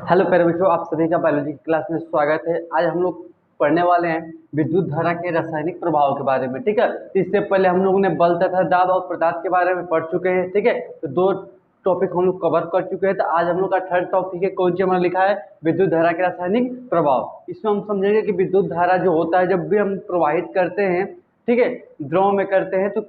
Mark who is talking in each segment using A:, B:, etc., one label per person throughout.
A: Hello प्यारे बच्चों, आप सभी का बायोलॉजी की क्लास में स्वागत है। आज हम लोग पढ़ने वाले हैं विद्युत धारा के रासायनिक प्रभाव के बारे में। ठीक है, तो इससे पहले हम लोगों ने बल तथा दाब और पदार्थ के बारे में पढ़ चुके हैं। ठीक है, तो दो टॉपिक हम लोग कवर कर चुके हैं। तो आज हम लोग का थर्ड टॉपिक है, कौन सी हमारा लिखा है, विद्युत धारा के रासायनिक प्रभाव। इसमें हम समझेंगे कि विद्युत धारा जो होता है, जब भी हम प्रवाहित करते हैं, ठीक है, द्रव में करते हैं, तो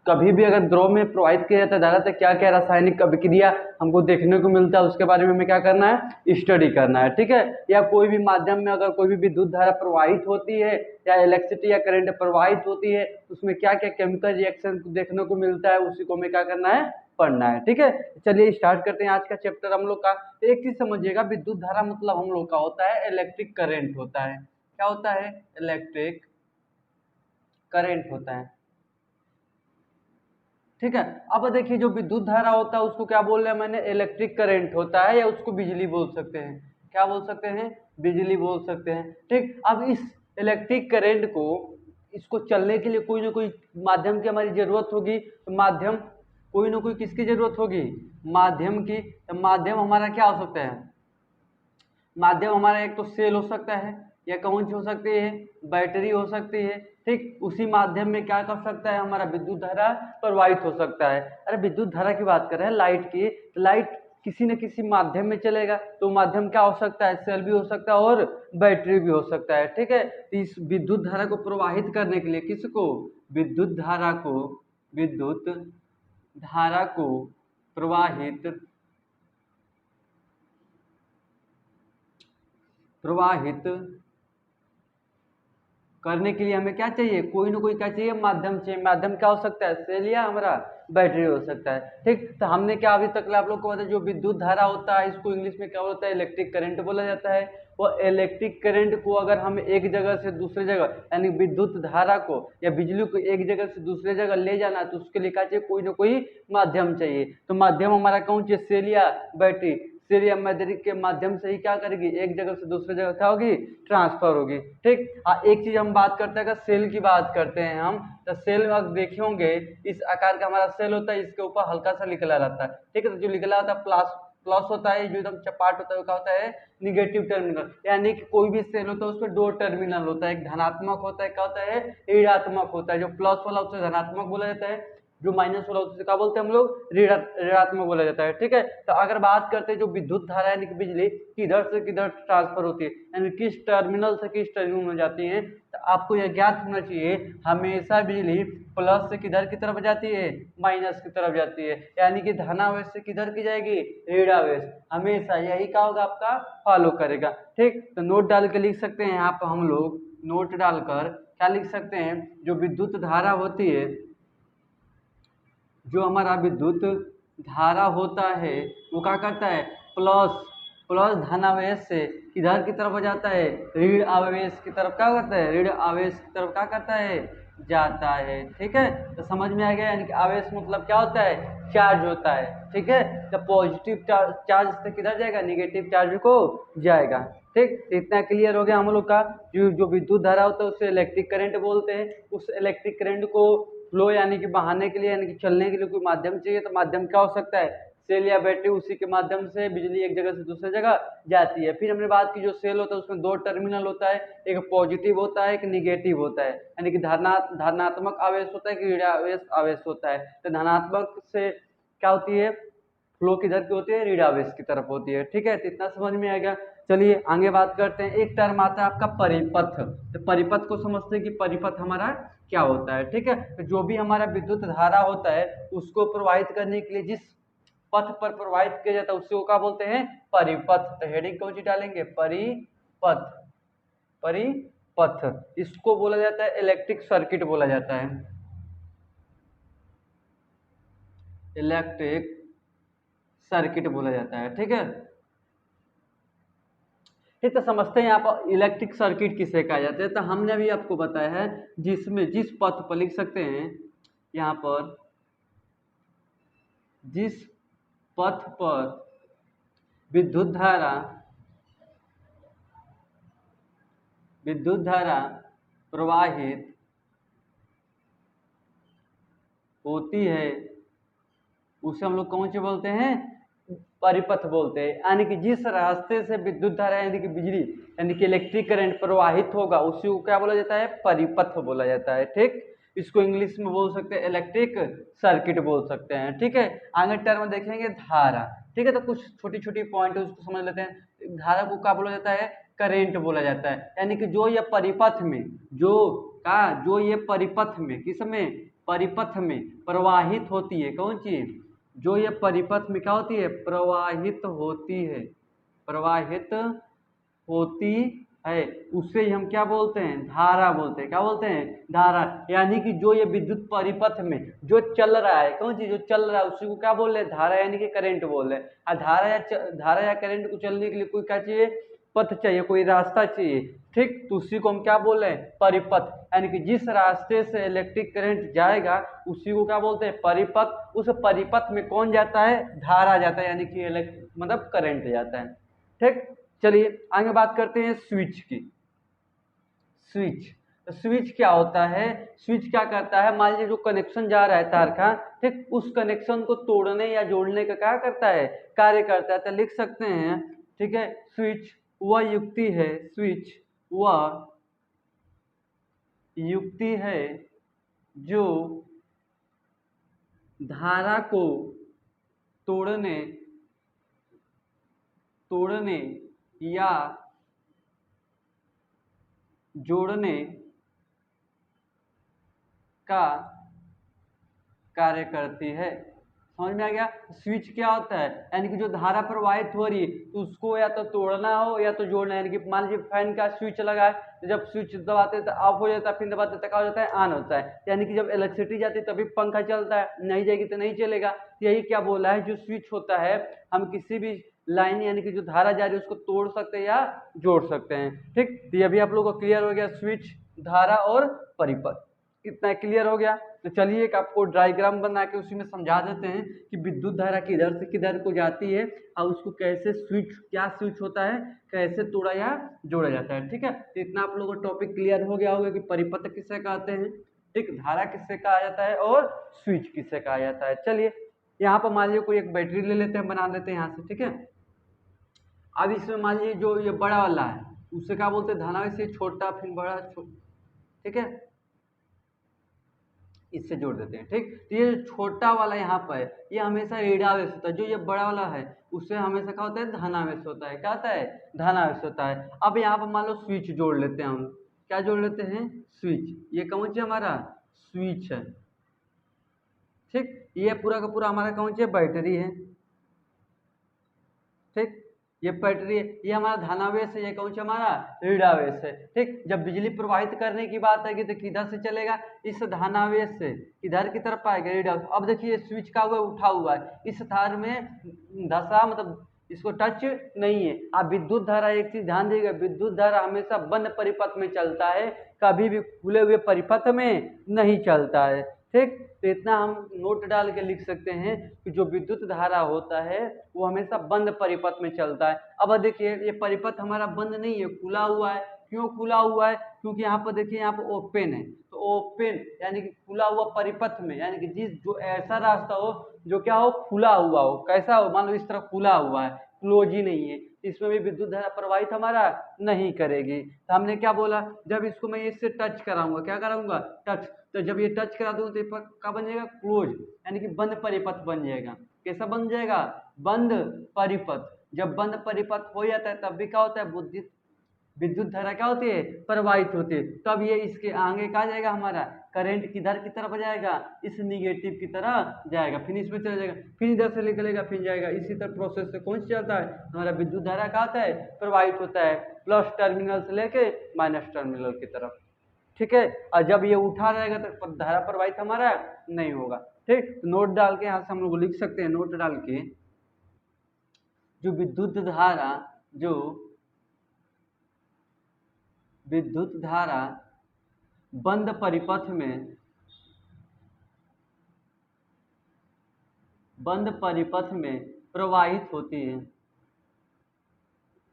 A: कभी भी अगर द्रव में प्रवाहित किया जाता है धारा, तो क्या क्या रासायनिक अभिक्रिया हमको देखने को मिलता है, उसके बारे में हमें क्या करना है, स्टडी करना है। ठीक है, या कोई भी माध्यम में अगर कोई भी विद्युत धारा प्रवाहित होती है या इलेक्ट्रिसिटी या करंट प्रवाहित होती है, तो उसमें क्या क्या केमिकल रिएक्शन देखने को मिलता है, उसी को हमें क्या करना है, पढ़ना है। ठीक है, चलिए स्टार्ट करते हैं आज का चैप्टर हम लोग का। एक चीज समझिएगा, विद्युत धारा मतलब हम लोग का होता है इलेक्ट्रिक करंट होता है। क्या होता है, इलेक्ट्रिक करंट होता है। ठीक है, अब देखिए जो विद्युत धारा होता है उसको क्या बोल रहे हैं मैंने, इलेक्ट्रिक करंट होता है, या उसको बिजली बोल सकते हैं। क्या बोल सकते हैं, बिजली बोल सकते हैं। ठीक, अब इस इलेक्ट्रिक करंट को, इसको चलने के लिए कोई ना कोई माध्यम की हमारी जरूरत होगी। तो माध्यम कोई ना कोई किसकी जरूरत होगी, माध्यम की। तो माध्यम हमारा क्या हो सकता है, माध्यम हमारा एक तो सेल हो सकता है, या कौन सी हो सकती है, बैटरी हो सकती है। ठीक, उसी माध्यम में क्या कर सकता है, हमारा विद्युत धारा प्रवाहित हो सकता है। अरे विद्युत धारा की बात कर रहे हैं लाइट की, तो लाइट किसी न किसी माध्यम में चलेगा, तो माध्यम क्या हो सकता है, सेल भी हो सकता है और बैटरी भी हो सकता है। ठीक है, तो इस विद्युत धारा को प्रवाहित करने के लिए किसको, विद्युत धारा को, विद्युत धारा को प्रवाहित प्रवाहित करने के लिए हमें क्या चाहिए, कोई ना कोई क्या चाहिए, माध्यम चाहिए। माध्यम क्या हो सकता है, सेल या हमारा बैटरी हो सकता है। ठीक, तो हमने क्या अभी तक आप लोग को बताया, जो विद्युत धारा होता है इसको इंग्लिश में क्या होता है, इलेक्ट्रिक करंट बोला जाता है। वो इलेक्ट्रिक करंट को अगर हम एक जगह से दूसरे जगह, यानी विद्युत धारा को या बिजली को एक जगह से दूसरे जगह ले जाना है, तो उसके लिए क्या चाहिए, कोई ना कोई माध्यम चाहिए। तो माध्यम हमारा कौन चाहिए, सेल या बैटरी। सेल या बैटरी के माध्यम से ही क्या करेगी, एक जगह से दूसरे जगह क्या होगी, ट्रांसफर होगी। ठीक, एक चीज हम बात करते हैं, अगर सेल की बात करते हैं हम, तो सेल में आप देखे होंगे इस आकार का हमारा सेल होता है, इसके ऊपर हल्का सा निकला रहता है। ठीक है, तो जो निकला होता है प्लस प्लस होता है, जो एकदम चपाट होता है वो क्या होता है, निगेटिव टर्मिनल। यानी कि कोई भी सेल होता है उसमें दो टर्मिनल होता है, एक धनात्मक होता है, क्या होता है, ऋणात्मक होता है। जो प्लस वाला उसे धनात्मक बोला जाता है, जो माइनस वाला उसे क्या बोलते हैं हम लोग, ऋणात्मक बोला जाता है। ठीक है, तो अगर बात करते हैं जो विद्युत धारा यानी कि बिजली किधर से किधर ट्रांसफर होती है, यानी किस टर्मिनल से किस टर्मिनल में जाती है, तो आपको यह ज्ञात होना चाहिए, हमेशा बिजली प्लस से किधर की तरफ जाती है, माइनस की तरफ जाती है। यानी कि धनावेश से किधर की जाएगी, ऋणावेश। हमेशा यही क्या होगा, आपका फॉलो करेगा। ठीक, तो नोट डाल के लिख सकते हैं यहाँ पर हम लोग, नोट डालकर क्या लिख सकते हैं, जो विद्युत धारा होती है, जो हमारा विद्युत धारा होता है वो क्या करता है, प्लस प्लस धनावेश से किधर की तरफ जाता है, ऋण आवेश की तरफ क्या करता है, ऋण आवेश की तरफ क्या करता है, जाता है। ठीक है, तो समझ में आ गया, यानी कि आवेश मतलब क्या होता है, चार्ज होता है। ठीक है, तो पॉजिटिव चार्ज से किधर जाएगा, निगेटिव चार्ज को जाएगा। ठीक, तो इतना क्लियर हो गया हम लोग का। जो विद्युत धारा होता है उसे इलेक्ट्रिक करंट बोलते हैं। उस इलेक्ट्रिक करंट को फ्लो यानी कि बहाने के लिए, यानी कि चलने के लिए कोई माध्यम चाहिए, तो माध्यम क्या हो सकता है, सेल या बैटरी। उसी के माध्यम से बिजली एक जगह से दूसरी जगह जाती है। फिर हमने बात की, जो सेल होता है उसमें दो टर्मिनल होता है, एक पॉजिटिव होता है, एक निगेटिव होता है। यानी कि धनात्मक आवेश होता है कि ऋणावेश आवेश होता है। तो धनात्मक से क्या होती है, फ्लो किधर की होती है, ऋणावेश की तरफ होती है। ठीक है, तो इतना समझ में आएगा। चलिए आगे बात करते हैं। एक टर्म आता है आपका परिपथ। तो परिपथ को समझते हैं कि परिपथ हमारा क्या होता है। ठीक है, तो जो भी हमारा विद्युत धारा होता है उसको प्रवाहित करने के लिए जिस पथ पर प्रवाहित किया जाता है उसको क्या बोलते हैं, परिपथ। तो हेडिंग कौन सी डालेंगे, परिपथ। परिपथ इसको बोला जाता है, इलेक्ट्रिक सर्किट बोला जाता है, इलेक्ट्रिक सर्किट बोला जाता है। ठीक है, ठीक, तो समझते हैं यहाँ पर इलेक्ट्रिक सर्किट किसे कहा जाता है। तो हमने अभी आपको बताया है, जिसमें जिस पथ पर लिख सकते हैं यहाँ पर, जिस पथ पर विद्युत धारा प्रवाहित होती है उसे हम लोग कौन से बोलते हैं, परिपथ बोलते हैं, यानी कि जिस रास्ते से विद्युत धारा यानी कि बिजली यानी कि इलेक्ट्रिक करंट प्रवाहित होगा उसी को क्या बोला जाता है, परिपथ बोला जाता है। ठीक, इसको इंग्लिश में बोल सकते हैं इलेक्ट्रिक सर्किट बोल सकते हैं। ठीक है, आगे टर्म देखेंगे धारा। ठीक है, तो कुछ छोटी छोटी पॉइंट है उसको समझ लेते हैं। धारा को क्या बोला जाता है, करेंट बोला जाता है, यानी कि जो ये परिपथ में जो ये परिपथ में किसमें, परिपथ में प्रवाहित होती है, कौन चीज, जो ये परिपथ में क्या होती है, प्रवाहित होती है, प्रवाहित होती है, उससे ही हम क्या बोलते हैं, धारा बोलते हैं। क्या बोलते हैं, धारा। यानी कि जो ये विद्युत परिपथ में जो चल रहा है, कौन सी, जो चल रहा है उसी को क्या बोल रहे हैं, धारा यानी कि करंट बोल रहे हैं। और धारा या करंट को चलने के लिए कोई क्या चाहिए, पथ चाहिए, कोई रास्ता चाहिए। ठीक, तो उसी को हम क्या बोल रहे हैं, परिपथ, यानी कि जिस रास्ते से इलेक्ट्रिक करंट जाएगा उसी को क्या बोलते हैं, परिपथ। उस परिपथ में कौन जाता है, धारा जाता है, यानी कि मतलब करंट जाता है। ठीक, चलिए आगे बात करते हैं स्विच की। स्विच, तो स्विच क्या होता है, स्विच क्या करता है, मान लीजिए जो कनेक्शन जा रहा है तार का, ठीक, उस कनेक्शन को तोड़ने या जोड़ने का क्या करता है, कार्य करता है। तो लिख सकते हैं, ठीक है, स्विच वह युक्ति है, स्विच वह युक्ति है जो धारा को तोड़ने या जोड़ने का कार्य करती है। समझ में आ गया, स्विच क्या होता है, यानी कि जो धारा प्रवाहित हो रही है तो उसको या तो तोड़ना हो या तो जोड़ना है। यानी कि मान लीजिए फैन का स्विच लगा है, तो जब स्विच दबाते तो ऑफ हो जाता है, फिर दबाते तो क्या हो जाता है, ऑन होता है। यानी कि जब इलेक्ट्रिसिटी जाती है तभी पंखा चलता है, नहीं जाएगी तो नहीं चलेगा। यही क्या बोला है, जो स्विच होता है हम किसी भी लाइन यानी कि जो धारा जा रही है उसको तोड़ सकते हैं या जोड़ सकते हैं। ठीक, तो ये भी आप लोगों को क्लियर हो गया, स्विच, धारा और परिपथ, इतना क्लियर हो गया। तो चलिए एक आपको डायग्राम बना के उसी में समझा देते हैं कि विद्युत धारा किधर से किधर को जाती है और उसको कैसे स्विच, क्या स्विच होता है, कैसे तोड़ा या जोड़ा जाता है। ठीक है, तो इतना आप लोगों को टॉपिक क्लियर हो गया होगा कि परिपथ किससे कहते हैं, ठीक, धारा किससे कहा जाता है और स्विच किससे कहा जाता है। चलिए यहाँ पर मान लीजिए कोई एक बैटरी ले लेते हैं, बना लेते हैं यहाँ से। ठीक है, अब इसमें मान लीजिए जो ये बड़ा वाला है उससे क्या बोलते हैं, धनावेश, से छोटा फिर बड़ा, ठीक है, इससे जोड़ देते हैं। ठीक, तो ये जो छोटा वाला यहाँ पर है ये हमेशा ऋणावेश होता है, जो ये बड़ा वाला है उससे हमेशा क्या होता है, धनावेश होता है। क्या होता है, धनावेश होता है। अब यहाँ पर मान लो स्विच जोड़ लेते हैं हम, क्या जोड़ लेते हैं, स्विच, ये कौन सी हमारा स्विच है। ठीक, ये पूरा का पूरा हमारा कौन सी बैटरी है। ठीक, ये बैटरी, ये हमारा धनावेश है, ये कौन सा हमारा ऋणावेश है। ठीक, जब बिजली प्रवाहित करने की बात आएगी तो किधर से चलेगा, इस धनावेश से इधर की तरफ आएगा ऋणावेश। अब देखिए स्विच का हुआ उठा हुआ है, इस तार में दशा मतलब इसको टच नहीं है। आप विद्युत धारा एक चीज ध्यान दीजिएगा, विद्युत धारा हमेशा बंद परिपथ में चलता है, कभी भी खुले हुए परिपथ में नहीं चलता है। ठीक, तो इतना हम नोट डाल के लिख सकते हैं कि जो विद्युत धारा होता है वो हमेशा बंद परिपथ में चलता है। अब देखिए ये परिपथ हमारा बंद नहीं है, खुला हुआ है। क्यों खुला हुआ है, क्योंकि यहाँ पर देखिए यहाँ पर ओपन है, तो ओपन यानी कि खुला हुआ परिपथ में, यानी कि जो ऐसा रास्ता हो जो क्या हो, खुला हुआ हो। कैसा हो, मान लो इस तरह खुला हुआ है, क्लोज ही नहीं है, इसमें भी विद्युत धारा प्रवाहित हमारा नहीं करेगी। तो हमने क्या बोला, जब इसको मैं इससे टच कराऊंगा, क्या कराऊंगा, टच, तो जब ये टच करा दूंगा तो ये क्या बन जाएगा, क्लोज, यानी कि बंद परिपथ बन जाएगा। कैसा बन जाएगा, बंद परिपथ। जब बंद परिपथ हो जाता है तब भी क्या होता है, विद्युत धारा क्या होती है, प्रवाहित होती है। तब ये इसके आगे कहा जाएगा, हमारा करंट किधर की तरफ जाएगा, इस निगेटिव की तरह जाएगा, फिर इसमें चला जाएगा, फिर इधर से निकलेगा, फिर जाएगा। इसी तरह प्रोसेस से कौन सा चलता है, हमारा विद्युत धारा क्या होता है, प्रवाहित होता है, प्लस टर्मिनल से लेके माइनस टर्मिनल की तरफ। ठीक है, और जब ये उठा रहेगा तो धारा प्रवाहित हमारा नहीं होगा। ठीक, तो नोट डाल के यहाँ से हम लोग लिख सकते हैं, नोट डाल के, जो विद्युत धारा बंद परिपथ में प्रवाहित होती है।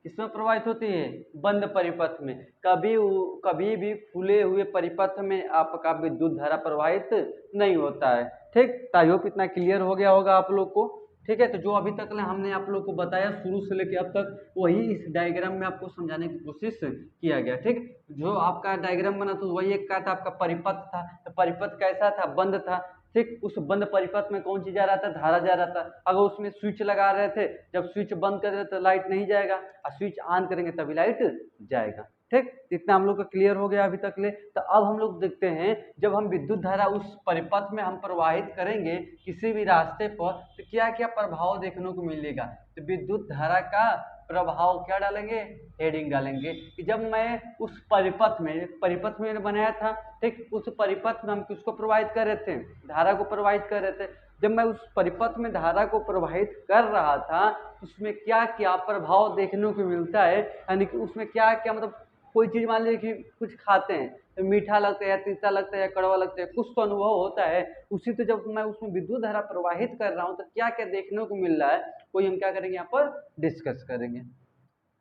A: किसमें प्रवाहित होती है, बंद परिपथ में। कभी भी खुले हुए परिपथ में आपका विद्युत धारा प्रवाहित नहीं होता है। ठीक, आई होप इतना क्लियर हो गया होगा आप लोग को। ठीक है। तो जो अभी तक हमने आप लोग को बताया शुरू से लेकर अब तक, वही इस डायग्राम में आपको समझाने की कोशिश किया गया। ठीक, जो आपका डायग्राम बना तो वही एक का था आपका परिपथ था। तो परिपथ कैसा था? बंद था। ठीक, उस बंद परिपथ में कौन चीज जा रहा था? धारा जा रहा था। अगर उसमें स्विच लगा रहे थे, जब स्विच बंद कर रहे तो लाइट नहीं जाएगा, और स्विच ऑन करेंगे तभी लाइट जाएगा। ठीक, इतना हम लोग का क्लियर हो गया अभी तक ले। तो अब हम लोग देखते हैं, जब हम विद्युत धारा उस परिपथ में हम प्रवाहित करेंगे किसी भी रास्ते पर, तो क्या क्या प्रभाव देखने को मिलेगा। तो विद्युत धारा का प्रभाव क्या डालेंगे? हेडिंग डालेंगे कि जब मैं उस परिपथ में मैंने बनाया था। ठीक, उस परिपथ में हम किसको प्रवाहित कर रहे थे? धारा को प्रवाहित कर रहे थे। जब मैं उस परिपथ में धारा को प्रवाहित कर रहा था, उसमें क्या क्या प्रभाव देखने को मिलता है, यानी कि उसमें क्या क्या, मतलब कोई चीज मान लीजिए कि कुछ खाते हैं तो मीठा लगता है या तीता लगता है या कड़वा लगता है, कुछ तो अनुभव होता है। उसी तो जब मैं उसमें विद्युत धारा प्रवाहित कर रहा हूँ तो क्या क्या देखने को मिल रहा है, कोई हम क्या करेंगे यहाँ पर डिस्कस करेंगे।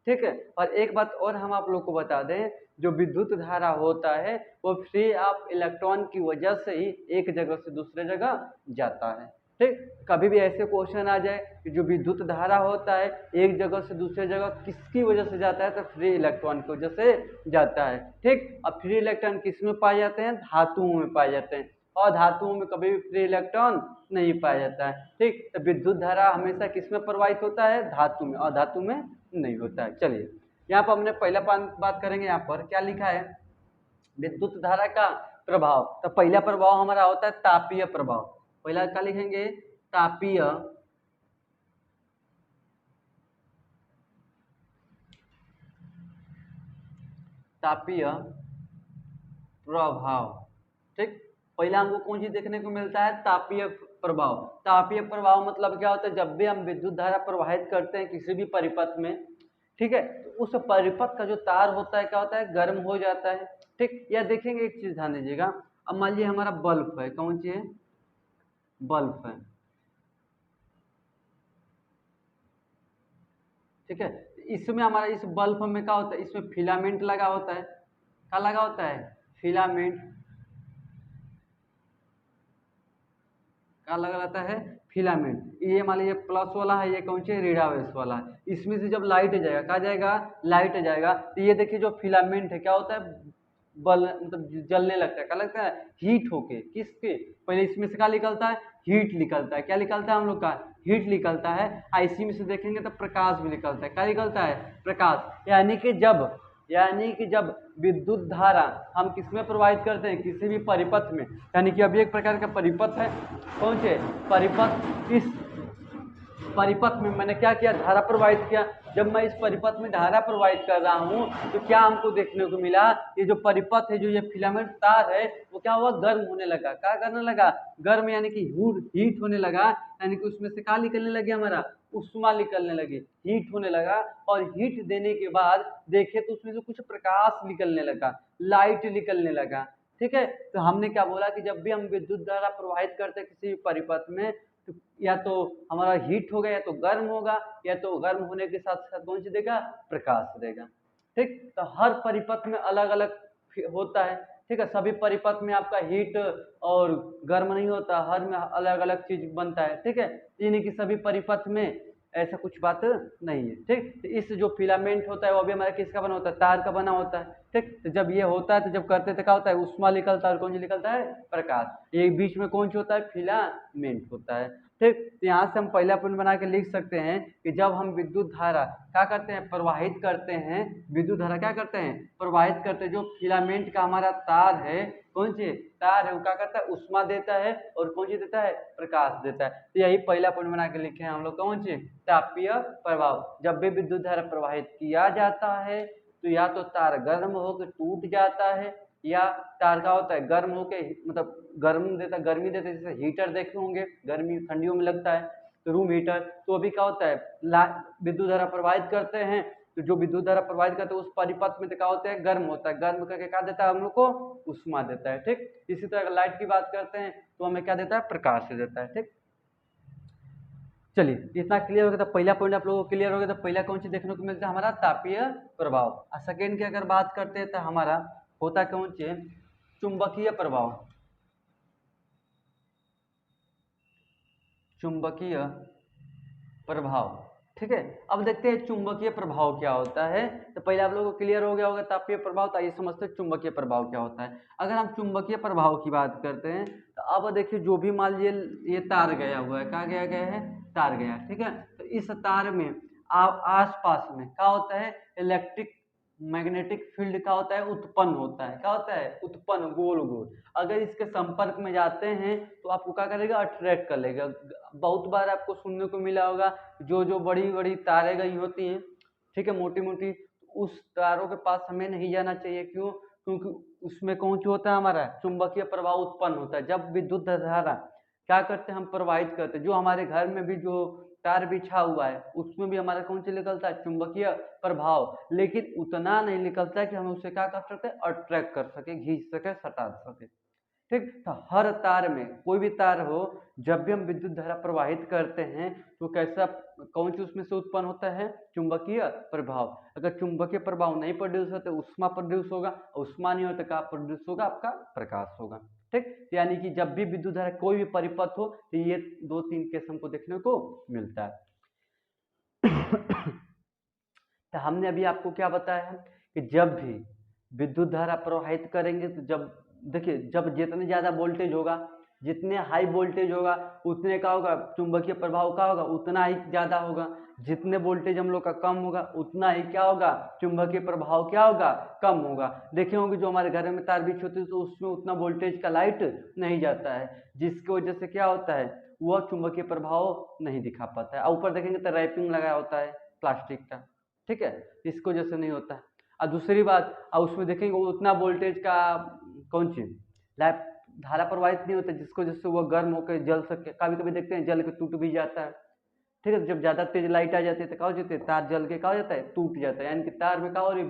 A: ठीक है। और एक बात और हम आप लोग को बता दें, जो विद्युत धारा होता है वो फ्री ऑफ इलेक्ट्रॉन की वजह से ही एक जगह से दूसरे जगह जाता है। ठीक, कभी भी ऐसे क्वेश्चन आ जाए कि जो विद्युत धारा होता है एक जगह से दूसरे जगह किसकी वजह से जाता है, तो फ्री इलेक्ट्रॉन की वजह से जाता है। ठीक, अब फ्री इलेक्ट्रॉन किस में पाए जाते हैं? धातुओं में पाए जाते हैं, और धातुओं में कभी भी फ्री इलेक्ट्रॉन नहीं पाया जाता है। ठीक, तो विद्युत धारा हमेशा किस में प्रवाहित होता है? धातु में, और धातु में नहीं होता है। चलिए यहाँ पर हमने पहला बात करेंगे, यहाँ पर क्या लिखा है? विद्युत धारा का प्रभाव। तो पहला प्रभाव हमारा होता है तापीय प्रभाव। पहला क्या लिखेंगे? तापीय प्रभाव। ठीक, पहला हमको कौन चीज देखने को मिलता है? तापीय प्रभाव। तापीय प्रभाव मतलब क्या होता है? जब भी हम विद्युत धारा प्रवाहित करते हैं किसी भी परिपथ में, ठीक है, तो उस परिपथ का जो तार होता है क्या होता है? गर्म हो जाता है। ठीक, या देखेंगे एक चीज ध्यान दीजिएगा, अब मान लीजिए हमारा बल्ब है, कौन सी है? बल्ब है। ठीक है, इसमें हमारा इस बल्ब में क्या होता है? इसमें फिलामेंट लगा होता है। क्या लगा होता है? फिलामेंट। क्या लगा रहता है? फिलामेंट। ये मान लीजिए प्लस वाला है, ये कौन सी? ऋणावेश वाला है। इसमें से जब लाइट जाएगा, क्या जाएगा? लाइट जाएगा। तो ये देखिए जो फिलामेंट है क्या होता है? बल मतलब जलने लगता है। क्या लगता है? हीट होके। किसके? पहले इसमें से क्या निकलता है? हीट निकलता है। क्या निकलता है हम लोग का? हीट निकलता है। इसी में से देखेंगे तो प्रकाश भी निकलता है। क्या निकलता है? प्रकाश। यानी कि जब विद्युत धारा हम किसमें प्रवाहित करते हैं? किसी भी परिपथ में। यानी कि अभी एक प्रकार का परिपथ है, कौन से? परिपथ। इस परिपथ में मैंने क्या किया? धारा प्रवाहित किया। जब मैं इस परिपथ में धारा प्रवाहित कर रहा हूँ तो क्या हमको देखने को मिला? ये जो परिपथ है, जो ये फिलामेंट तार है, वो क्या हुआ? गर्म होने लगा। क्या करने लगा? गर्म, यानी कि हीट होने लगा। यानी कि उसमें से क्या निकलने लगे? हमारा उष्मा निकलने लगी, हीट होने लगा। और हीट देने के बाद देखे तो उसमें से कुछ प्रकाश निकलने लगा, लाइट निकलने लगा। ठीक है, तो हमने क्या बोला कि जब भी हम विद्युत धारा प्रवाहित करते हैं किसी भी परिपथ में, तो या तो हमारा हीट होगा या तो गर्म होगा, या तो गर्म होने के साथ साथ कौन सी देगा? प्रकाश देगा। ठीक, तो हर परिपथ में अलग अलग होता है। ठीक है, सभी परिपथ में आपका हीट और गर्म नहीं होता, हर में अलग अलग चीज बनता है। ठीक है, यानी कि सभी परिपथ में ऐसा कुछ बात नहीं है। ठीक, तो इस जो फिलामेंट होता है वो भी हमारा किसका बना होता है? तार का बना होता है। ठीक, तो जब ये होता है तो जब करते तो क्या होता है? उष्मा निकलता है, और कौन सी निकलता है? प्रकाश। ये बीच में कौन सा होता है? फिलामेंट होता है। ठीक, तो यहाँ से हम पहला पॉइंट बना के लिख सकते हैं कि जब हम विद्युत धारा क्या करते हैं? प्रवाहित करते हैं। विद्युत धारा क्या करते हैं? प्रवाहित करते हैं। जो फिलामेंट का हमारा तार है, कौन सी तार है, वो क्या करता है? उष्मा देता है, और कौन सी देता है? प्रकाश देता है। तो यही पहला पॉइंट बना के लिखे हैं हम लोग, कौन सी? तापीय प्रभाव। जब भी विद्युत धारा प्रवाहित किया जाता है तो या तो तार गर्म होकर टूट जाता है, या तार का होता है गर्म होके, मतलब गर्मी देता है। जैसे हीटर देखे होंगे, गर्मी ठंडियों में लगता है, तो रूम हीटर। तो अभी क्या होता है? विद्युत धारा प्रवाहित करते हैं, तो जो विद्युत धारा प्रवाहित करते हैं उस परिपथ में तो क्या होता है? गर्म होता है। गर्म करके क्या देता है हम लोग को? उष्मा देता है। ठीक, इसी तरह अगर लाइट की बात करते हैं तो हमें क्या देता है? प्रकाश देता है। ठीक, चलिए इतना क्लियर हो गया। तो पहला पॉइंट आप लोगों को क्लियर हो गया। तो पहला कौन सी देखने को मिलता है? हमारा तापीय प्रभाव। और सेकेंड की अगर बात करते हैं तो हमारा होता कौन सी? चुंबकीय प्रभाव। चुंबकीय प्रभाव। ठीक है, अब देखते हैं चुंबकीय प्रभाव क्या होता है। तो पहले आप लोगों को क्लियर हो गया होगा तापीय प्रभाव, तो आइए समझते हैं चुंबकीय प्रभाव क्या होता है। अगर हम चुंबकीय प्रभाव की बात करते हैं तो अब देखिए जो भी मान लीजिए ये तार गया हुआ है, कहाँ गया गया है, तार गया, ठीक है। तो इस तार में आस पास में क्या होता है, इलेक्ट्रिक मैग्नेटिक फील्ड का होता है, उत्पन्न होता है, क्या होता है, उत्पन्न, गोल गोल। अगर इसके संपर्क में जाते हैं तो आपको क्या करेगा, अट्रैक्ट कर लेगा। बहुत बार आपको सुनने को मिला होगा जो जो बड़ी बड़ी तारें गई होती हैं, ठीक है, मोटी मोटी, उस तारों के पास हमें नहीं जाना चाहिए। क्यों? क्योंकि उसमें कौन सी होता है, हमारा चुंबकीय प्रभाव उत्पन्न होता है। जब विद्युत धारा क्या करते हैं, हम प्रवाहित करते हैं, जो हमारे घर में भी जो तार बिछा हुआ है उसमें भी हमारा कौन सी निकलता है, चुंबकीय प्रभाव। लेकिन उतना नहीं निकलता है कि हम उसे क्या कर सकते हैं, अट्रैक्ट कर सके, खींच सके, सटा सके। ठीक, तो हर तार में, कोई भी तार हो, जब भी हम विद्युत धारा प्रवाहित करते हैं तो कैसा, कौन सी उसमें से उत्पन्न होता है, चुंबकीय प्रभाव। अगर चुंबकीय प्रभाव नहीं प्रोड्यूस होता, उष्मा प्रोड्यूस होगा, उष्मा नहीं होता, क्या प्रोड्यूस होगा, आपका प्रकाश होगा। ठीक, यानी कि जब भी विद्युत धारा कोई भी परिपथ हो तो ये 2-3 केस हमको देखने को मिलता है। तो हमने अभी आपको क्या बताया है कि जब भी विद्युत धारा प्रवाहित करेंगे तो जब देखिए, जब जितने ज्यादा वोल्टेज होगा, जितने हाई वोल्टेज होगा, उतने का होगा चुंबकीय प्रभाव का होगा, उतना ही ज्यादा होगा। जितने वोल्टेज हम लोग का कम होगा, उतना ही क्या होगा, चुंबकीय प्रभाव क्या होगा, कम होगा। देखे होंगे जो हमारे घर में तार बिछी होती है तो उसमें उतना वोल्टेज का लाइट नहीं जाता है, जिसकी वजह से क्या होता है, वह चुंबकीय प्रभाव नहीं दिखा पाता है। और ऊपर देखेंगे तो रैपिंग लगाया होता है प्लास्टिक का, ठीक है, इसकी वजह से नहीं होता है। और दूसरी बात, और उसमें देखेंगे उतना वोल्टेज का कौन सी लैप धारा प्रवाहित नहीं होता, जिसको जिससे वह गर्म होकर जल सके। कभी कभी देखते हैं जल के टूट भी जाता है, ठीक है। जब ज्यादा तेज लाइट आ जाती है तो क्या हो जाती है, तार जल के क्या हो जाता है, टूट जाता है। यानी कि तार में क्या हो रही है,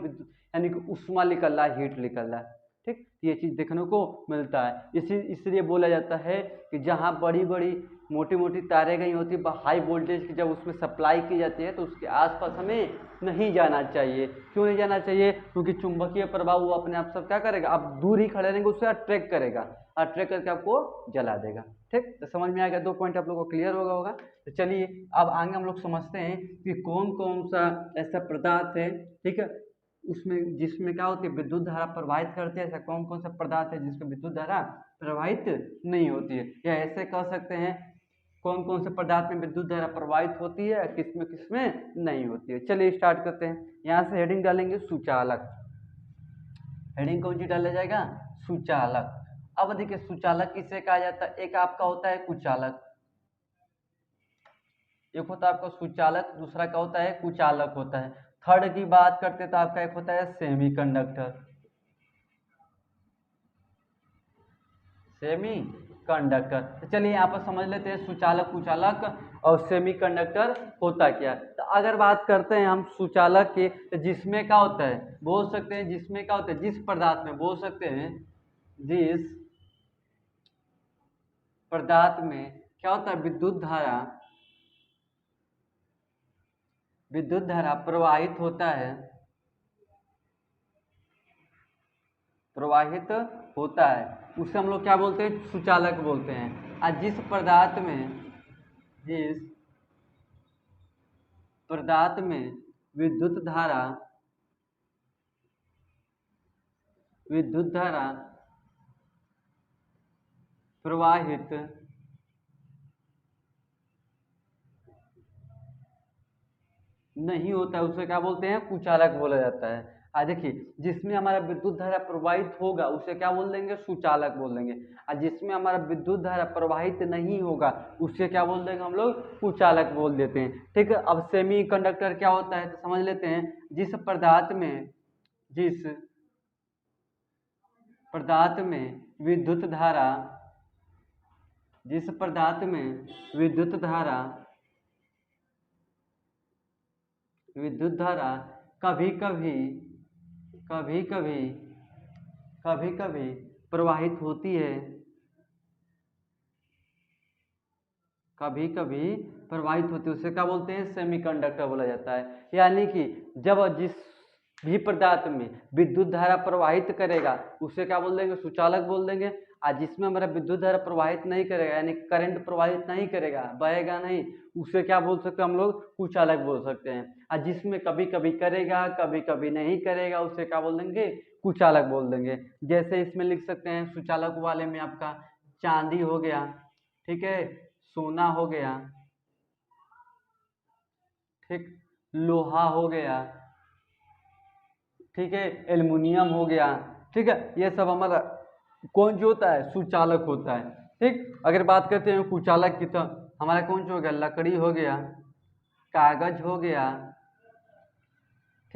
A: यानी कि उष्मा निकल रहा है, हीट निकल रहा है। ठीक, ये चीज देखने को मिलता है। इसलिए बोला जाता है कि जहाँ बड़ी बड़ी मोटी मोटी तारें गई होती है, हाई वोल्टेज की जब उसमें सप्लाई की जाती है तो उसके आसपास हमें नहीं जाना चाहिए। क्यों नहीं जाना चाहिए? क्योंकि चुंबकीय प्रभाव वो अपने आप सब क्या करेगा, आप दूर ही खड़े रहेंगे उससे अट्रैक्ट करेगा, अट्रैक्ट करके आपको जला देगा। ठीक, तो समझ में आ गया, 2 पॉइंट आप लोगों को क्लियर होगा। तो चलिए अब आगे हम लोग समझते हैं कि कौन कौन सा ऐसा पदार्थ है, ठीक है, उसमें जिसमें क्या होती है, विद्युत धारा प्रवाहित करते हैं। ऐसा कौन कौन सा पदार्थ है जिसमें विद्युत धारा प्रवाहित नहीं होती है, या ऐसे कह सकते हैं कौन कौन से पदार्थ में विद्युत धारा प्रवाहित होती है, किसमें किसमें नहीं होती है। चलिए स्टार्ट करते हैं। यहाँ से हेडिंग डालेंगे सुचालक। हेडिंग कौन सी डाला जाएगा, सुचालक। अब देखिए सुचालक किसे कहा जाता है, एक आपका होता है कुचालक, एक होता है आपका सुचालक, दूसरा क्या होता है, कुचालक होता है। थर्ड की बात करते हैं तो आपका एक होता है सेमी कंडक्टर, सेमी कंडक्टर। तो चलिए यहाँ पर समझ लेते हैं सुचालक, कुचालक और सेमी कंडक्टर होता क्या। तो अगर बात करते हैं हम सुचालक के, तो जिसमें क्या होता है, बोल सकते हैं जिसमें क्या होता है, जिस पदार्थ में, बोल सकते हैं जिस पदार्थ में क्या होता है, विद्युत धारा प्रवाहित होता है, प्रवाहित होता है, उसे हम लोग क्या बोलते हैं, सुचालक बोलते हैं। और जिस पदार्थ में विद्युत धारा प्रवाहित नहीं होता है उसे क्या बोलते हैं, कुचालक बोला जाता है। देखिए जिसमें हमारा विद्युत धारा प्रवाहित होगा उसे क्या बोल देंगे, सुचालक बोल देंगे। और जिसमें हमारा विद्युत धारा प्रवाहित नहीं होगा उसे क्या बोल देंगे हम लोग, कुचालक बोल देते हैं। ठीक है, अब सेमी कंडक्टर क्या होता है तो समझ लेते हैं। जिस पदार्थ में विद्युत धारा कभी कभी प्रवाहित होती है, उसे क्या बोलते हैं, सेमीकंडक्टर बोला जाता है। यानी कि जब जिस भी पदार्थ में विद्युत धारा प्रवाहित करेगा उसे क्या बोल देंगे, सुचालक बोल देंगे। आज जिसमें हमारा विद्युत धारा प्रवाहित नहीं करेगा यानी करंट प्रवाहित नहीं करेगा, बहेगा नहीं, उसे क्या बोल सकते हैं हम लोग? कुचालक बोल सकते हैं। आज जिसमें कभी कभी करेगा कभी कभी नहीं करेगा, उसे क्या बोल देंगे? कुचालक बोल देंगे। जैसे इसमें लिख सकते हैं सुचालक वाले में आपका चांदी हो गया, ठीक है, सोना हो गया, ठीक, लोहा हो गया, ठीक है, एल्युमिनियम हो गया, ठीक है, ये सब हमारा कौन जो होता है? सुचालक होता है। ठीक, अगर बात करते हैं कुचालक की तो हमारा कौन सा हो गया? लकड़ी हो गया, कागज हो गया,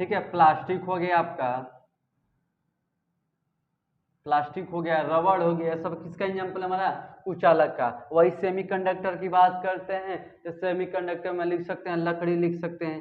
A: ठीक है, प्लास्टिक हो गया आपका, प्लास्टिक हो गया, रबड़ हो गया, सब किसका एग्जाम्पल हमारा? कुचालक का। वही सेमीकंडक्टर की बात करते हैं तो सेमीकंडक्टर में लिख सकते हैं लकड़ी लिख सकते हैं,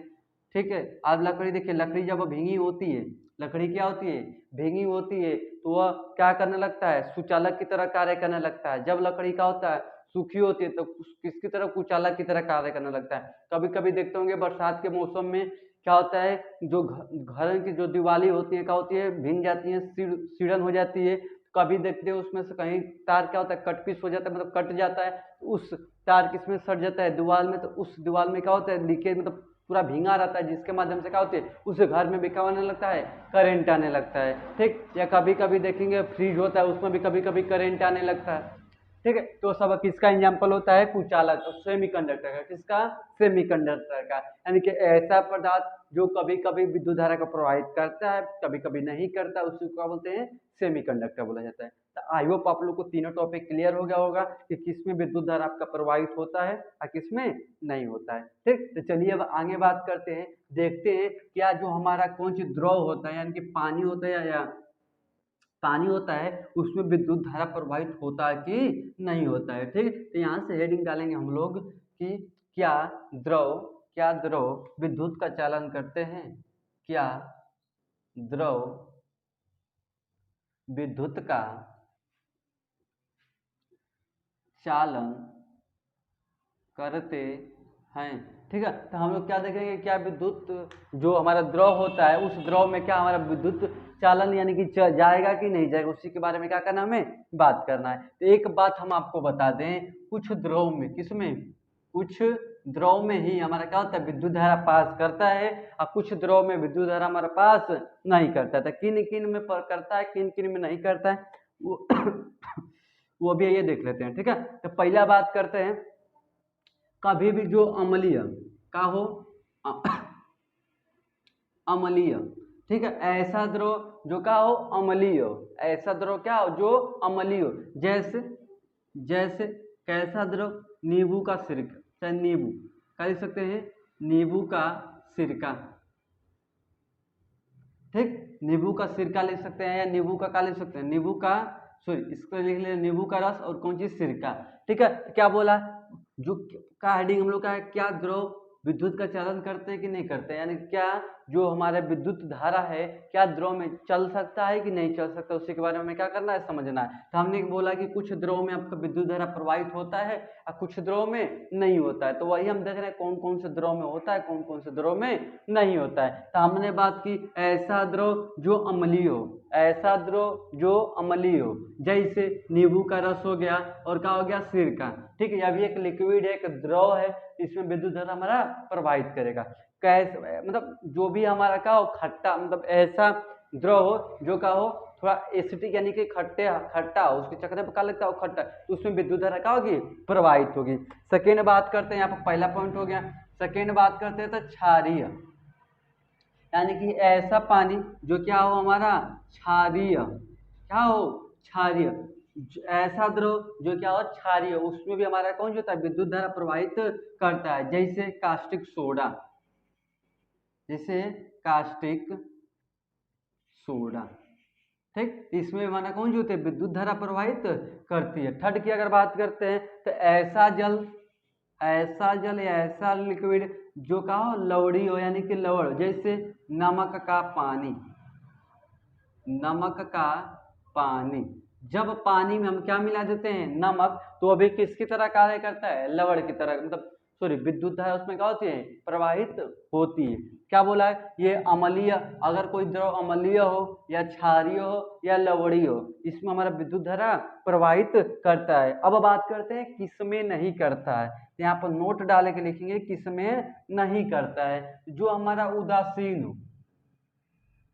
A: ठीक है। अब लकड़ी देखिए, लकड़ी जब भींगी होती है, लकड़ी क्या होती है? भींगी होती है, तो वह क्या करने लगता है? सुचालक की तरह कार्य करने लगता है। जब लकड़ी का होता है सूखी होती है तो किसकी तरह? कुचालक की तरह कार्य करने लगता है। कभी कभी देखते होंगे बरसात के मौसम में क्या होता है, जो घर की जो दीवाली होती है क्या होती है? भींग जाती है, सीढ़न हो जाती है। कभी देखते हैं उसमें से कहीं तार क्या होता है? कट पीस हो जाता है, मतलब कट जाता है, उस तार किसमें सट जाता है? दीवार में। तो उस दीवार में क्या होता है? लीकेज, मतलब पूरा भींगा रहता है, जिसके माध्यम से क्या होती है? उस घर में भी क्या आने लगता है? करंट आने लगता है, ठीक। या कभी कभी देखेंगे फ्रिज होता है, उसमें भी कभी कभी करंट आने लगता है, ठीक है। तो सब किसका एग्जाम्पल होता है? कुचालक, तो सेमीकंडक्टर का। किसका? सेमीकंडक्टर का। यानी कि ऐसा पदार्थ जो कभी कभी विद्युत धारा को प्रवाहित करता है, कभी कभी नहीं करता, उसी को क्या बोलते हैं? सेमीकंडक्टर बोला जाता है। तो आई होप आप लोग को तीनों टॉपिक क्लियर हो गया होगा कि किसमें विद्युत धारा आपका प्रवाहित होता है और किसमें नहीं होता है, ठीक। तो चलिए अब आगे बात करते हैं, देखते हैं क्या जो हमारा कौन सी द्रव होता है, यानी कि पानी होता है या पानी होता है, उसमें विद्युत धारा प्रवाहित होता है कि नहीं होता है, ठीक। तो यहाँ से हेडिंग डालेंगे हम लोग कि क्या द्रव विद्युत का चालन करते हैं? क्या द्रव विद्युत का चालन करते हैं, ठीक है। तो हम लोग क्या देखेंगे, क्या विद्युत जो हमारा द्रव होता है, उस द्रव में क्या हमारा विद्युत चालन यानी कि जाएगा कि नहीं जाएगा, उसी के बारे में क्या करना है? हमें बात करना है। तो एक बात हम आपको बता दें, कुछ द्रव में, किसमें? कुछ द्रव में ही हमारा क्या होता है? विद्युत धारा पास करता है, और कुछ द्रव में विद्युत धारा हमारा पास नहीं करता है। किन किन में करता है, किन किन में नहीं करता है, वो भी ये देख लेते हैं, ठीक है। तो पहला बात करते हैं, कभी भी जो अम्लीय का हो, अम्लीय, ठीक है, ऐसा द्रव जो क्या हो? अम्लीय हो। ऐसा द्रव क्या हो? जो अम्लीय हो। जैसे जैसे कैसा द्रव? नींबू का सिरका, चाहे नींबू क्या लिख सकते हैं? नींबू का सिरका, ठीक, नींबू का सिरका लिख सकते हैं, या नींबू का क्या लिख सकते हैं? नींबू का, सॉरी, इसको लिख लिया नींबू का रस और कौन चीज? सिरका, ठीक है। क्या बोला? जो का हेडिंग हम लोग का है, क्या द्रव विद्युत का चालन करते हैं कि नहीं करते, यानी क्या जो हमारे विद्युत धारा है क्या द्रव में चल सकता है कि नहीं चल सकता, उसी के बारे में क्या करना है? समझना है। तो हमने बोला कि कुछ द्रव में आपका विद्युत धारा प्रवाहित होता है और कुछ द्रव में नहीं होता है। तो वही हम देख रहे हैं कौन कौन से द्रव में होता है, कौन कौन से द्रव में नहीं होता है। तो हमने बात की ऐसा द्रव जो अम्लीय हो, ऐसा द्रव जो अम्लीय हो, जैसे नींबू का रस हो गया और क्या हो गया? सिरका, ठीक है। यह भी एक लिक्विड है, एक द्रव है, इसमें विद्युत धारा हमारा प्रवाहित करेगा। कैसे? मतलब जो भी हमारा क्या हो? खट्टा, मतलब ऐसा द्रव हो जो क्या हो? थोड़ा एसिडिक यानी कि खट्टा हो, उसके चक्कर में क्या लगता है? खट्टा, तो उसमें विद्युत धारा क्या होगी? प्रवाहित होगी। सेकेंड बात करते हैं, यहाँ पर पहला पॉइंट हो गया। सेकेंड बात करते हैं तो क्षारीय, यानी कि ऐसा पानी जो क्या हो? हमारा क्षारीय, क्या हो? क्षारीय। ऐसा द्रव जो क्या हो? क्षारीय, उसमें भी हमारा कौन जो होता है? विद्युत धारा प्रवाहित करता है। जैसे कास्टिक सोडा, जैसे कास्टिक सोडा, ठीक, इसमें हमारा कौन जो होते हैं? विद्युत धारा प्रवाहित करती है। थर्ड की अगर बात करते हैं तो ऐसा जल या ऐसा लिक्विड जो का हो? लवड़ी हो, यानी कि लवण, जैसे नमक का पानी, नमक का पानी। जब पानी में हम क्या मिला देते हैं? नमक, तो अभी किसकी तरह कार्य करता है? लवण की तरह, मतलब सॉरी विद्युत धारा उसमें क्या होती है, प्रवाहित होती है। क्या बोला है, ये अम्लीय, अगर कोई द्रव अम्लीय हो या क्षारीय हो या लवणीय हो, इसमें हमारा विद्युत धारा प्रवाहित करता है। अब बात करते हैं किसमें नहीं करता है। यहाँ पर नोट डाल के लिखेंगे किसमें नहीं करता है। जो हमारा उदासीन हो,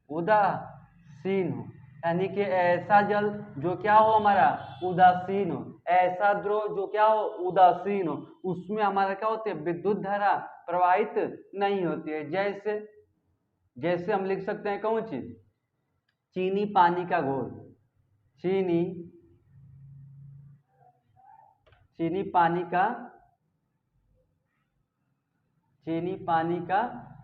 A: उदासीन हो यानी कि ऐसा जल जो क्या हो हमारा उदासीन हो, ऐसा द्रव जो क्या हो उदासीन हो, उसमें हमारा क्या होती है विद्युत धारा प्रवाहित नहीं होती है। जैसे जैसे हम लिख सकते हैं कौन चीज, चीनी पानी का घोल, चीनी चीनी पानी का चीनी पानी का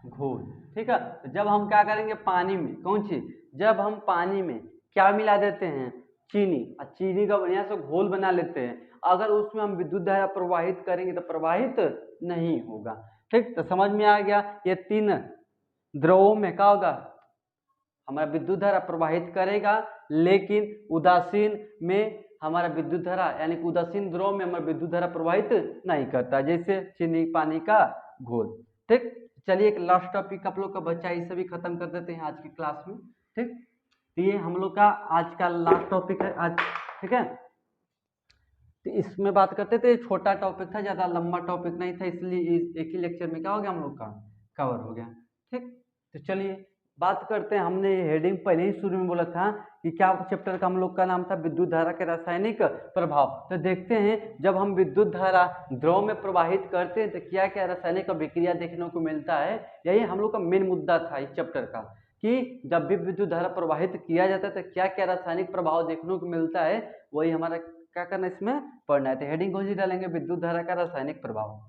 A: घोल, ठीक है। तो जब हम क्या करेंगे पानी में, कौन चीज, जब हम पानी में क्या मिला देते हैं, चीनी, और चीनी का बढ़िया से घोल बना लेते हैं, अगर उसमें हम विद्युत धारा प्रवाहित करेंगे तो प्रवाहित नहीं होगा। ठीक, तो समझ में आ गया। ये तीन द्रवों में क्या होगा, हमारा विद्युत धारा प्रवाहित करेगा, लेकिन उदासीन में हमारा विद्युत धारा यानी कि उदासीन द्रव में हमारा विद्युत धारा प्रवाहित नहीं करता, जैसे चीनी पानी का घोल। ठीक, चलिए एक लास्ट टॉपिक आप लोग का बच्चा इसे भी खत्म कर देते हैं आज की क्लास में। ठीक, ये हम लोग का आज का लास्ट टॉपिक है आज, ठीक है। तो इसमें बात करते थे, छोटा टॉपिक था, ज्यादा लंबा टॉपिक नहीं था, इसलिए एक ही लेक्चर में क्या हो गया हम लोग का कवर हो गया। ठीक, तो चलिए बात करते हैं। हमने हेडिंग पहले ही शुरू में बोला था कि क्या चैप्टर का हम लोग का नाम था, विद्युत धारा के रासायनिक प्रभाव। तो देखते हैं जब हम विद्युत धारा द्रव में प्रवाहित करते हैं तो क्या क्या रासायनिक अभिक्रिया देखने को मिलता है। यही हम लोग का मेन मुद्दा था इस चैप्टर का, कि जब भी विद्युत धारा प्रवाहित किया जाता है तो क्या क्या रासायनिक प्रभाव देखने को मिलता है, वही हमारा क्या करना इसमें पढ़ना है। तो हेडिंग कौन सी डालेंगे, विद्युत धारा का रासायनिक प्रभाव,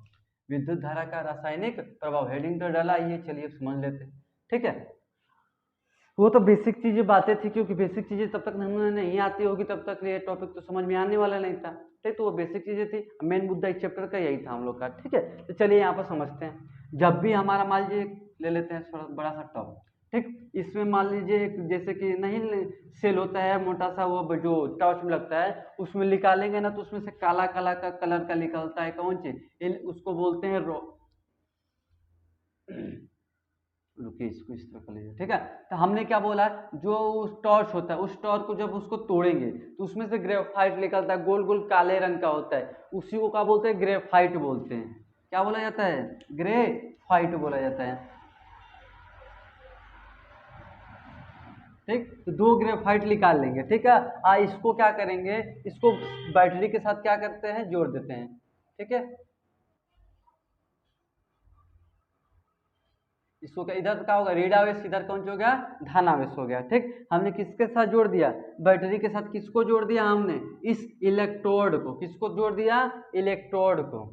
A: विद्युत धारा का रासायनिक प्रभाव, हेडिंग तो डाला, ये चलिए समझ लेते हैं। ठीक है, वो तो बेसिक चीजें बातें थी, क्योंकि बेसिक चीजें तब तक हमें नहीं आती होगी तब तक ये टॉपिक तो समझ में आने वाला नहीं था। ठीक, तो वो बेसिक चीजें थी, मेन मुद्दा इस चैप्टर का यही था हम लोग का। ठीक है, तो चलिए यहाँ पर समझते हैं। जब भी हमारा मान लीजिए ले लेते हैं थोड़ा बड़ा सा टॉप, ठीक, इसमें मान लीजिए जैसे कि नहीं सेल होता है मोटा सा, वो जो टॉर्च में लगता है उसमें निकालेंगे ना तो उसमें से काला काला का कलर का निकलता है, कौन चीज, उसको बोलते हैं रुकिए इसको इस तरह कर लीजिए। ठीक है, तो हमने क्या बोला, जो उस टॉर्च होता है उस टॉर्च को जब उसको तोड़ेंगे तो उसमें से ग्रेफाइट निकलता है, गोल गोल काले रंग का होता है, उसी को क्या बोलते हैं, ग्रेफाइट बोलते हैं। क्या बोला जाता है, ग्रेफाइट बोला जाता है। ठीक, तो दो ग्रेफाइट निकाल लेंगे। ठीक है, इसको क्या करेंगे, इसको बैटरी के साथ क्या करते हैं, जोड़ देते हैं। ठीक है, इसको क्या, इधर क्या होगा ऋणावेश, इधर कौन सा हो गया, धनावेश हो गया। ठीक, हमने किसके साथ जोड़ दिया, बैटरी के साथ। किसको जोड़ दिया हमने, इस इलेक्ट्रोड को। किसको जोड़ दिया, इलेक्ट्रोड को।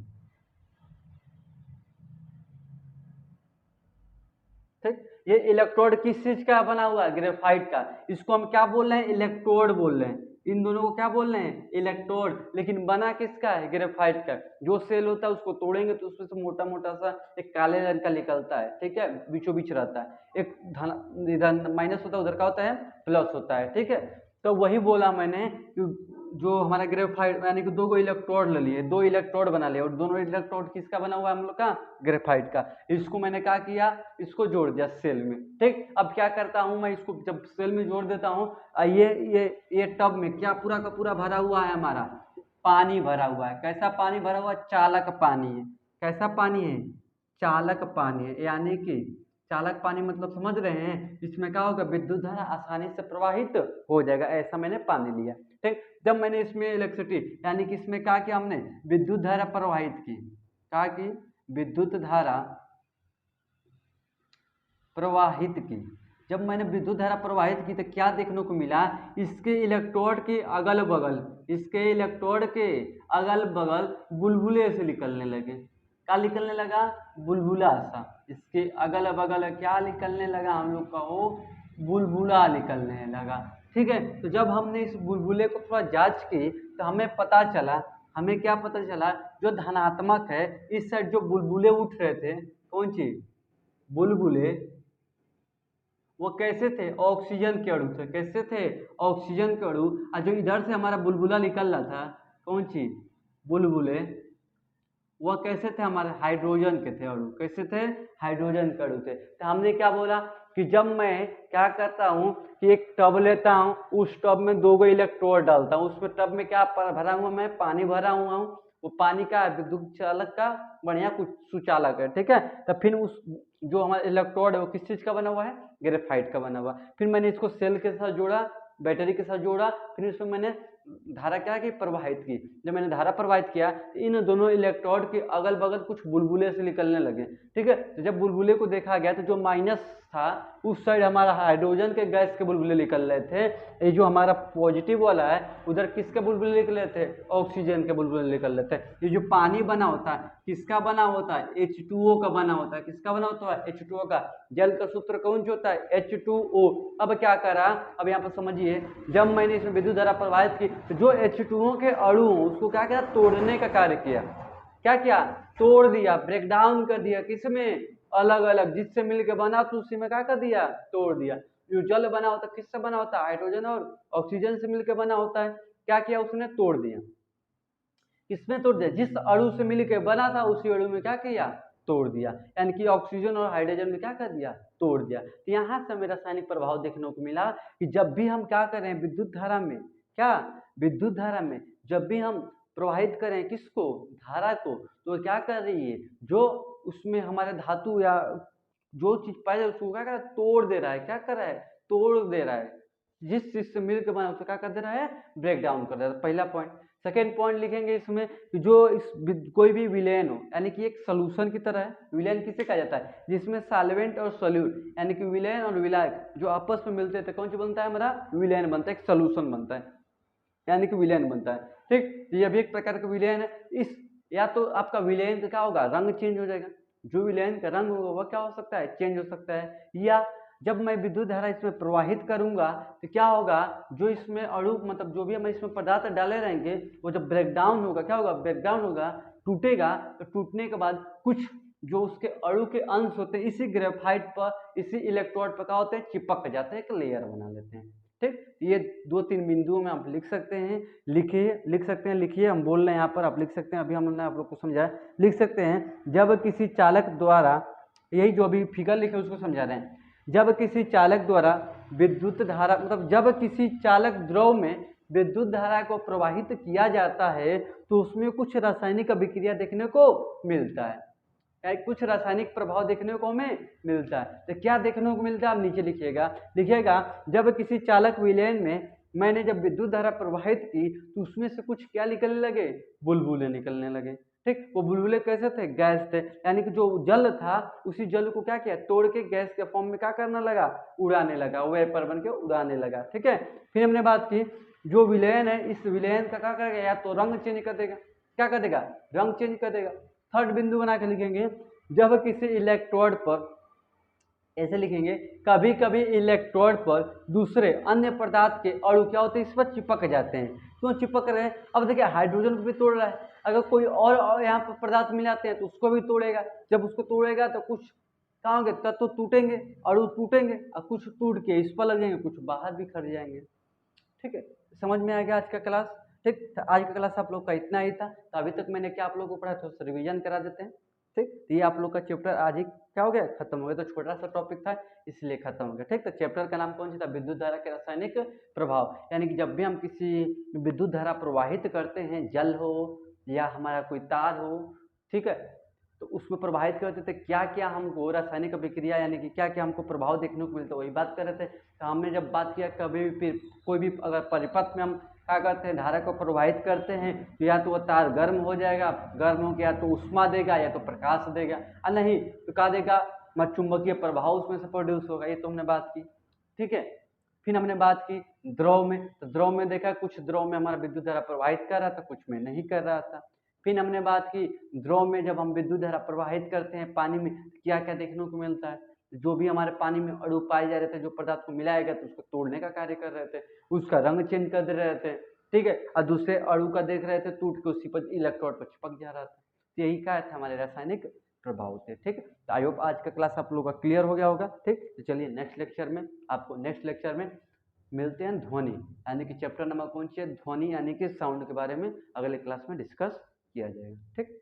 A: ठीक, ये इलेक्ट्रोड किस चीज का बना हुआ है, ग्रेफाइट का। इसको हम क्या बोल रहे हैं, इलेक्ट्रोड बोल रहे हैं। इन दोनों को क्या बोल रहे हैं, इलेक्ट्रोड, लेकिन बना किसका है, ग्रेफाइट का। जो सेल होता है उसको तोड़ेंगे तो उसमें से मोटा मोटा सा एक काले रंग का निकलता है। ठीक है, बीचों बीच रहता है, एक धन इधर माइनस होता है, उधर का होता है प्लस होता है। ठीक है, तो वही बोला मैंने कि जो हमारा ग्रेफाइट यानी कि दो गो इलेक्ट्रोड ले लिए, दो इलेक्ट्रोड बना लिए, और दोनों इलेक्ट्रोड किसका बना हुआ है हम लोग का, ग्रेफाइट का। इसको मैंने क्या किया, इसको जोड़ दिया सेल में। ठीक, अब क्या करता हूं मैं, इसको जब सेल में जोड़ देता हूं, ये टब में क्या पूरा का पूरा भरा हुआ है, हमारा पानी भरा हुआ है। कैसा पानी भरा हुआ है, चालक पानी है। कैसा पानी है, चालक पानी है, यानी कि चालक पानी मतलब समझ रहे हैं, इसमें क्या होगा, विद्युत धारा आसानी से प्रवाहित हो जाएगा। ऐसा मैंने पानी लिया। ठीक, जब मैंने इसमें इलेक्ट्रिसिटी यानी कि इसमें क्या किया हमने, विद्युत धारा प्रवाहित की, क्या की, विद्युत धारा प्रवाहित की। जब मैंने विद्युत धारा प्रवाहित की तो क्या देखने को मिला, इसके इलेक्ट्रोड के अगल बगल, इसके इलेक्ट्रोड के अगल बगल बुलबुले से निकलने लगे। क्या निकलने लगा, बुलबुला सा। इसके अगल बगल क्या निकलने लगा हम लोग का, वो बुलबुला निकलने लगा। ठीक है, तो जब हमने इस बुलबुले को थोड़ा जांच की तो हमें पता चला, हमें क्या पता चला, जो धनात्मक है इस साइड जो बुलबुले उठ रहे थे, कौन चीज, बुलबुले, वो कैसे थे, ऑक्सीजन के अणु थे। कैसे थे, ऑक्सीजन के अणु। और जो इधर से हमारा बुलबुला निकल रहा था, कौन चीज, बुलबुले, वह कैसे थे, हमारे हाइड्रोजन के थे अणु, कैसे थे, हाइड्रोजन के अणु थे। तो हमने क्या बोला कि जब मैं क्या करता हूँ कि एक टब लेता हूँ, उस टब में 2 इलेक्ट्रोड डालता हूँ, उसमें टब में क्या भरा हुआ, मैं पानी भरा हुआ हूँ, वो पानी का विद्युत चालक का बढ़िया कुछ सुचालक है, ठीक है। तो फिर उस जो हमारा इलेक्ट्रोड है वो किस चीज का बना हुआ है, ग्रेफाइट का बना हुआ। फिर मैंने इसको सेल के साथ जोड़ा, बैटरी के साथ जोड़ा, फिर इसमें मैंने धारा क्या की, प्रवाहित की। जब मैंने धारा प्रवाहित किया तो इन दोनों इलेक्ट्रोड के अगल बगल कुछ बुलबुले से निकलने लगे, ठीक है। तो जब बुलबुले को देखा गया तो जो माइनस था उस साइड हमारा हाइड्रोजन के गैस के बुलबुले निकल रहे थे, ये जो हमारा पॉजिटिव वाला है उधर किसके बुलबुले निकल रहे थे, ऑक्सीजन के बुलबुले निकल रहे थे। ये जो पानी बना होता है किसका बना होता है, H2O का बना होता है। किसका बना होता है, H2O का। जल का सूत्र कौन सा होता है, H2O। अब क्या करा, अब यहाँ पर समझिए, जब मैंने इसमें विद्युत धारा प्रवाहित की तो जो H2O के अणु उसको क्या किया, तोड़ने का कार्य किया। क्या किया, तोड़ दिया, ब्रेक डाउन कर दिया, किसमें, अलग अलग, जिससे मिलकर बना तो उसी में क्या कर दिया, तोड़ दिया। जो जल बना होता है किससे बना होता है, हाइड्रोजन और ऑक्सीजन से मिलकर बना होता है। क्या किया, उसने तोड़ दिया। किसमें तोड़ दिया, जिस अणु से मिलकर बना था उसी अणु में क्या किया, तोड़ दिया। यानी कि ऑक्सीजन और हाइड्रोजन में क्या कर दिया, तोड़ दिया। तो यहाँ से हमें रासायनिक प्रभाव देखने को मिला कि जब भी हम क्या करें विद्युत धारा में, क्या, विद्युत धारा में जब भी हम प्रवाहित करें किसको, धारा को, तो क्या कर रही है, जो उसमें हमारे धातु या जो चीज पाई जाए उसको क्या कर रहा है, तोड़ दे रहा है। क्या कर रहा है, तोड़ दे रहा है। जिस चीज से मिलकर बना उसको क्या कर दे रहा है, ब्रेक डाउन कर दे रहा है। पहला पॉइंट। सेकेंड पॉइंट लिखेंगे इसमें कि जो कोई भी विलेन हो, यानी कि एक सोल्यूशन की तरह है। विलेन किसे कहा जाता है, जिसमें सॉल्वेंट और सोल्यूट, यानी कि विलेन और विलायक जो आपस में मिलते थे, कौन सा बनता है हमारा, विलेन बनता है, एक सोल्यूशन बनता है, यानी कि विलेन बनता है, ठीक। ये भी एक प्रकार का विलेन है। इस या तो आपका विलेन का क्या होगा, रंग चेंज हो जाएगा, जो विलेन का रंग होगा वह क्या हो सकता है, चेंज हो सकता है। या जब मैं विद्युत धारा इसमें प्रवाहित करूंगा तो क्या होगा, जो इसमें अणु मतलब जो भी हम इसमें पदार्थ डाले रहेंगे वो जब ब्रेक डाउन होगा, क्या होगा, ब्रेक डाउन होगा, टूटेगा, तो टूटने के बाद कुछ जो उसके अणु के अंश होते हैं इसी ग्रेफाइट पर, इसी इलेक्ट्रोड पर क्या होते हैं, चिपक जाते हैं, एक लेयर बना लेते हैं, ठीक। ये 2-3 बिंदुओं में आप लिख सकते हैं, लिखिए, लिख सकते हैं, लिखिए, हम बोल रहे हैं यहाँ पर, आप लिख सकते हैं, अभी हमने आप लोग को समझाया, लिख सकते हैं। जब किसी चालक द्वारा, यही जो अभी फिगर लिखे उसको समझा रहे हैं, जब किसी चालक द्वारा विद्युत धारा मतलब जब किसी चालक द्रव में विद्युत धारा को प्रवाहित किया जाता है तो उसमें कुछ रासायनिक अभिक्रिया देखने को मिलता है, कुछ रासायनिक प्रभाव देखने को हमें मिलता है। तो क्या देखने को मिलता है, आप नीचे लिखिएगा, जब किसी चालक विलयन में मैंने जब विद्युत धारा प्रवाहित की तो उसमें से कुछ क्या निकलने लगे, बुलबुले निकलने लगे, ठीक। वो बुलबुले कैसे थे, गैस थे, यानी कि जो जल था उसी जल को क्या किया, तोड़ के गैस के फॉर्म में क्या करने लगा, उड़ाने लगा, वेपर बन के उड़ाने लगा, ठीक है। फिर हमने बात की जो विलयन है, इस विलयन का क्या करेगा, या तो रंग चेंज कर देगा, क्या कर देगा, रंग चेंज कर देगा। थर्ड बिंदु बना के लिखेंगे, जब किसी इलेक्ट्रोड पर, ऐसे लिखेंगे, कभी कभी इलेक्ट्रोड पर दूसरे अन्य पदार्थ के अणु क्या होते हैं, इस पर चिपक जाते हैं। क्यों चिपक रहे हैं, अब देखिए हाइड्रोजन को भी तोड़ रहा है, अगर कोई और यहाँ पर पदार्थ मिल जाते हैं तो उसको भी तोड़ेगा। जब उसको तोड़ेगा तो कुछ कहाँ होंगे, तत्व टूटेंगे, अणु टूटेंगे, और कुछ टूट के इस पर लगेंगे, कुछ बाहर भी खड़ जाएंगे, ठीक है। समझ में आ गया आज का क्लास, ठीक। तो आज का क्लास आप लोग का इतना ही था। तो अभी तक मैंने क्या आप लोगों को पढ़ा, थोड़ा सा रिवीजन करा देते हैं, ठीक। तो ये आप लोग का चैप्टर आज ही क्या हो गया, खत्म हो गया। तो छोटा सा टॉपिक था इसलिए खत्म हो गया, ठीक। तो चैप्टर का नाम कौन सा था, विद्युत धारा के रासायनिक प्रभाव। यानी कि जब भी हम किसी विद्युत धारा प्रवाहित करते हैं, जल हो या हमारा कोई तार हो, ठीक है, तो उसमें प्रवाहित करते थे, क्या क्या हमको रासायनिक अभिक्रिया यानी कि क्या क्या हमको प्रभाव देखने को मिलता है, वही बात कर रहे थे। तो हमने जब बात किया कभी भी कोई भी अगर परिपथ में हम क्या करते हैं, धारा को प्रवाहित करते हैं, तो या तो वह तार गर्म हो जाएगा, गर्म हो गया तो उष्मा देगा या तो प्रकाश देगा, और नहीं तो क्या देगा, चुंबकीय प्रभाव उसमें से प्रोड्यूस होगा। ये तो हमने बात की, ठीक है। फिर हमने बात की द्रव में, तो द्रव में देखा कुछ द्रव में हमारा विद्युत धारा प्रवाहित कर रहा था, कुछ में नहीं कर रहा था। फिर हमने बात की द्रव में जब हम विद्युत धारा प्रवाहित करते हैं पानी में, क्या क्या देखने को मिलता है, जो भी हमारे पानी में अणु पाए जा रहे थे, जो पदार्थ को मिलाया गया तो उसको तोड़ने का कार्य कर रहे थे, उसका रंग चेंज कर दे रहे थे, ठीक है, और दूसरे अणु का देख रहे थे टूट के उसी पर इलेक्ट्रोड पर चिपक जा रहा था। तो यही क्या था, हमारे रासायनिक प्रभाव थे, ठीक। तो आई होप आज का क्लास आप लोगों का क्लियर हो गया होगा, ठीक। तो चलिए नेक्स्ट लेक्चर में आपको नेक्स्ट लेक्चर में मिलते हैं ध्वनि, यानी कि चैप्टर नंबर कौन सी है, ध्वनि यानी कि साउंड के बारे में अगले क्लास में डिस्कस किया जाएगा, ठीक।